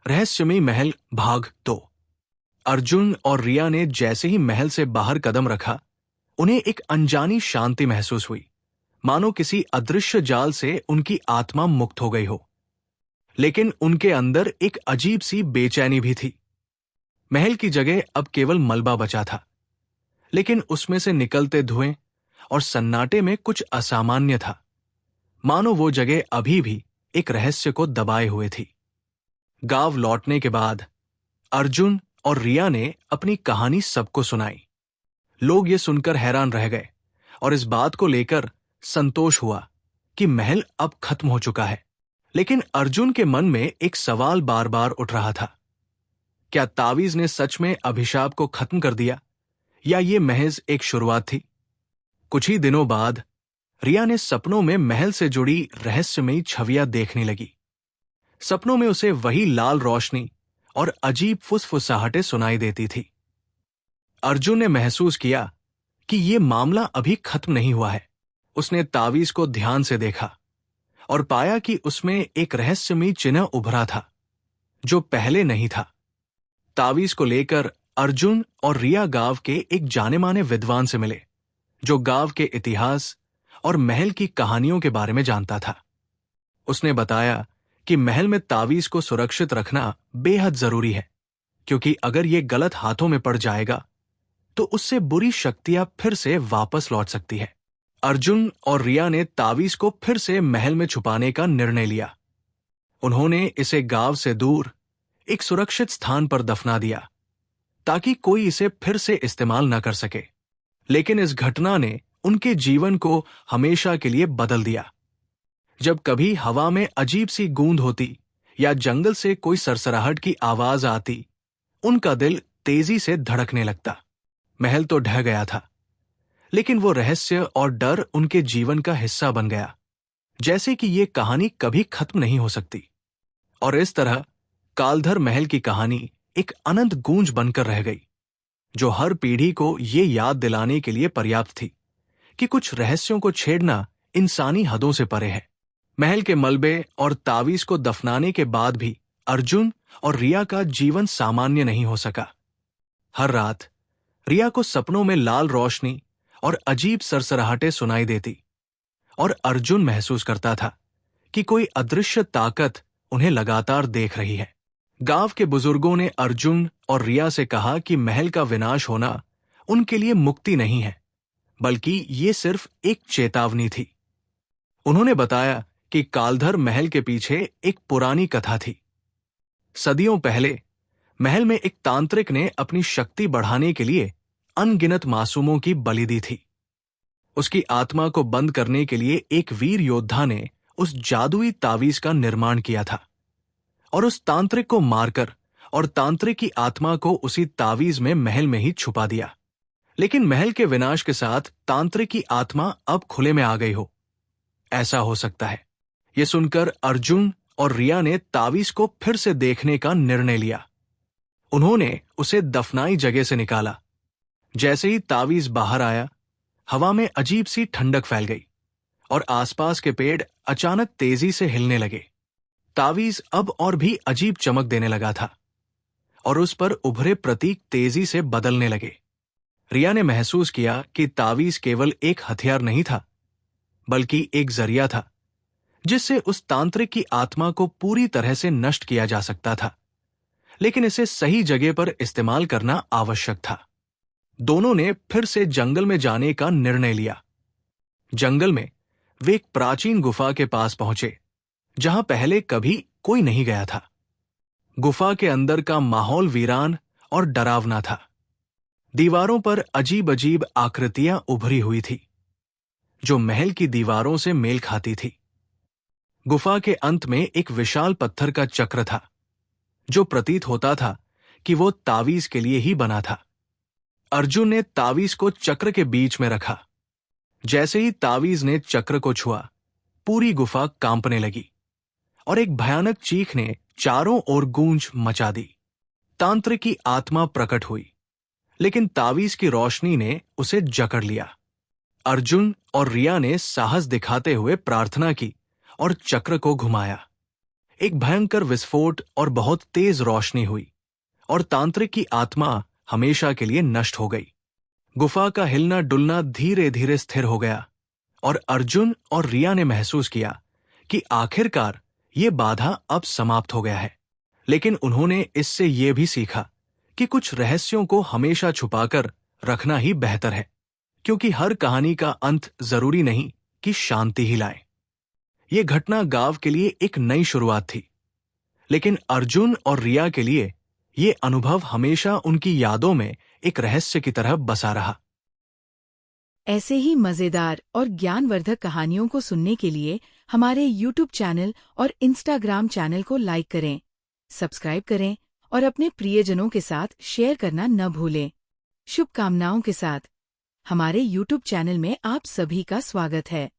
रहस्यमयी महल भाग 2। अर्जुन और रिया ने जैसे ही महल से बाहर कदम रखा, उन्हें एक अनजानी शांति महसूस हुई, मानो किसी अदृश्य जाल से उनकी आत्मा मुक्त हो गई हो। लेकिन उनके अंदर एक अजीब सी बेचैनी भी थी। महल की जगह अब केवल मलबा बचा था, लेकिन उसमें से निकलते धुएं और सन्नाटे में कुछ असामान्य था, मानो वो जगह अभी भी एक रहस्य को दबाए हुए थी। गांव लौटने के बाद अर्जुन और रिया ने अपनी कहानी सबको सुनाई। लोग ये सुनकर हैरान रह गए और इस बात को लेकर संतोष हुआ कि महल अब खत्म हो चुका है। लेकिन अर्जुन के मन में एक सवाल बार बार उठ रहा था। क्या तावीज ने सच में अभिशाप को खत्म कर दिया, या ये महज एक शुरुआत थी? कुछ ही दिनों बाद रिया ने सपनों में महल से जुड़ी रहस्यमयी छवियां देखने लगी। सपनों में उसे वही लाल रोशनी और अजीब फुसफुसाहटें सुनाई देती थी। अर्जुन ने महसूस किया कि यह मामला अभी खत्म नहीं हुआ है। उसने तावीज को ध्यान से देखा और पाया कि उसमें एक रहस्यमयी चिन्ह उभरा था, जो पहले नहीं था। तावीज को लेकर अर्जुन और रिया गांव के एक जाने-माने विद्वान से मिले, जो गांव के इतिहास और महल की कहानियों के बारे में जानता था। उसने बताया कि महल में तावीज को सुरक्षित रखना बेहद जरूरी है, क्योंकि अगर यह गलत हाथों में पड़ जाएगा तो उससे बुरी शक्तियां फिर से वापस लौट सकती है। अर्जुन और रिया ने तावीज को फिर से महल में छुपाने का निर्णय लिया। उन्होंने इसे गांव से दूर एक सुरक्षित स्थान पर दफना दिया, ताकि कोई इसे फिर से इस्तेमाल न कर सके। लेकिन इस घटना ने उनके जीवन को हमेशा के लिए बदल दिया। जब कभी हवा में अजीब सी गूंज होती या जंगल से कोई सरसराहट की आवाज आती, उनका दिल तेजी से धड़कने लगता। महल तो ढह गया था, लेकिन वो रहस्य और डर उनके जीवन का हिस्सा बन गया, जैसे कि ये कहानी कभी खत्म नहीं हो सकती। और इस तरह कालधर महल की कहानी एक अनंत गूंज बनकर रह गई, जो हर पीढ़ी को ये याद दिलाने के लिए पर्याप्त थी कि कुछ रहस्यों को छेड़ना इंसानी हदों से परे है। महल के मलबे और तावीज को दफनाने के बाद भी अर्जुन और रिया का जीवन सामान्य नहीं हो सका। हर रात रिया को सपनों में लाल रोशनी और अजीब सरसराहटें सुनाई देती, और अर्जुन महसूस करता था कि कोई अदृश्य ताकत उन्हें लगातार देख रही है। गांव के बुजुर्गों ने अर्जुन और रिया से कहा कि महल का विनाश होना उनके लिए मुक्ति नहीं है, बल्कि ये सिर्फ एक चेतावनी थी। उन्होंने बताया कि कालधर महल के पीछे एक पुरानी कथा थी। सदियों पहले महल में एक तांत्रिक ने अपनी शक्ति बढ़ाने के लिए अनगिनत मासूमों की बलि दी थी। उसकी आत्मा को बंद करने के लिए एक वीर योद्धा ने उस जादुई तावीज का निर्माण किया था, और उस तांत्रिक को मारकर और तांत्रिक की आत्मा को उसी तावीज में महल में ही छुपा दिया। लेकिन महल के विनाश के साथ तांत्रिक की आत्मा अब खुले में आ गई हो, ऐसा हो सकता है। यह सुनकर अर्जुन और रिया ने तावीज को फिर से देखने का निर्णय लिया। उन्होंने उसे दफनाई जगह से निकाला। जैसे ही तावीज बाहर आया, हवा में अजीब सी ठंडक फैल गई और आसपास के पेड़ अचानक तेजी से हिलने लगे। तावीज अब और भी अजीब चमक देने लगा था, और उस पर उभरे प्रतीक तेजी से बदलने लगे। रिया ने महसूस किया कि तावीज केवल एक हथियार नहीं था, बल्कि एक जरिया था, जिससे उस तांत्रिक की आत्मा को पूरी तरह से नष्ट किया जा सकता था। लेकिन इसे सही जगह पर इस्तेमाल करना आवश्यक था। दोनों ने फिर से जंगल में जाने का निर्णय लिया। जंगल में वे एक प्राचीन गुफा के पास पहुंचे, जहां पहले कभी कोई नहीं गया था। गुफा के अंदर का माहौल वीरान और डरावना था। दीवारों पर अजीब अजीब आकृतियां उभरी हुई थी, जो महल की दीवारों से मेल खाती थी। गुफा के अंत में एक विशाल पत्थर का चक्र था, जो प्रतीत होता था कि वो तावीज के लिए ही बना था। अर्जुन ने तावीज को चक्र के बीच में रखा। जैसे ही तावीज ने चक्र को छुआ, पूरी गुफा कांपने लगी और एक भयानक चीख ने चारों ओर गूंज मचा दी। तांत्रिक की आत्मा प्रकट हुई, लेकिन तावीज की रोशनी ने उसे जकड़ लिया। अर्जुन और रिया ने साहस दिखाते हुए प्रार्थना की और चक्र को घुमाया। एक भयंकर विस्फोट और बहुत तेज रोशनी हुई और तांत्रिक की आत्मा हमेशा के लिए नष्ट हो गई। गुफा का हिलना डुलना धीरे धीरे स्थिर हो गया और अर्जुन और रिया ने महसूस किया कि आखिरकार ये बाधा अब समाप्त हो गया है। लेकिन उन्होंने इससे ये भी सीखा कि कुछ रहस्यों को हमेशा छुपाकर रखना ही बेहतर है, क्योंकि हर कहानी का अंत जरूरी नहीं कि शांति ही लाए। ये घटना गांव के लिए एक नई शुरुआत थी, लेकिन अर्जुन और रिया के लिए ये अनुभव हमेशा उनकी यादों में एक रहस्य की तरह बसा रहा। ऐसे ही मजेदार और ज्ञानवर्धक कहानियों को सुनने के लिए हमारे YouTube चैनल और Instagram चैनल को लाइक करें, सब्सक्राइब करें और अपने प्रियजनों के साथ शेयर करना न भूलें। शुभकामनाओं के साथ हमारे YouTube चैनल में आप सभी का स्वागत है।